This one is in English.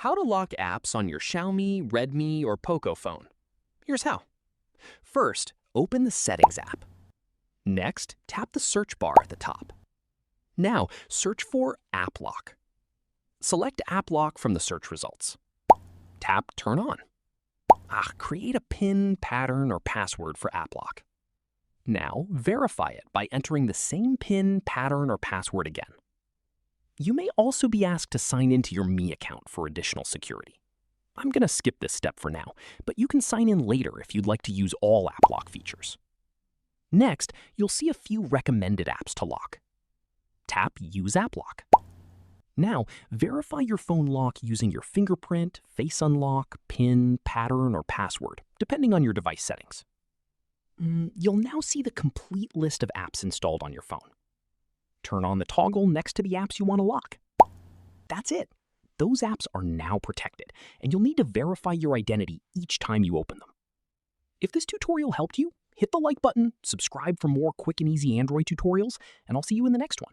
How to lock apps on your Xiaomi, Redmi, or POCO phone. Here's how. First, open the Settings app. Next, tap the search bar at the top. Now, search for App Lock. Select App Lock from the search results. Tap Turn On. Create a PIN, pattern, or password for App Lock. Now, verify it by entering the same PIN, pattern, or password again. You may also be asked to sign into your Me account for additional security. I'm going to skip this step for now, but you can sign in later if you'd like to use all App Lock features. Next, you'll see a few recommended apps to lock. Tap Use App Lock. Now, verify your phone lock using your fingerprint, face unlock, PIN, pattern, or password, depending on your device settings. You'll now see the complete list of apps installed on your phone. Turn on the toggle next to the apps you want to lock. That's it. Those apps are now protected, and you'll need to verify your identity each time you open them. If this tutorial helped you, hit the like button, subscribe for more quick and easy Android tutorials, and I'll see you in the next one.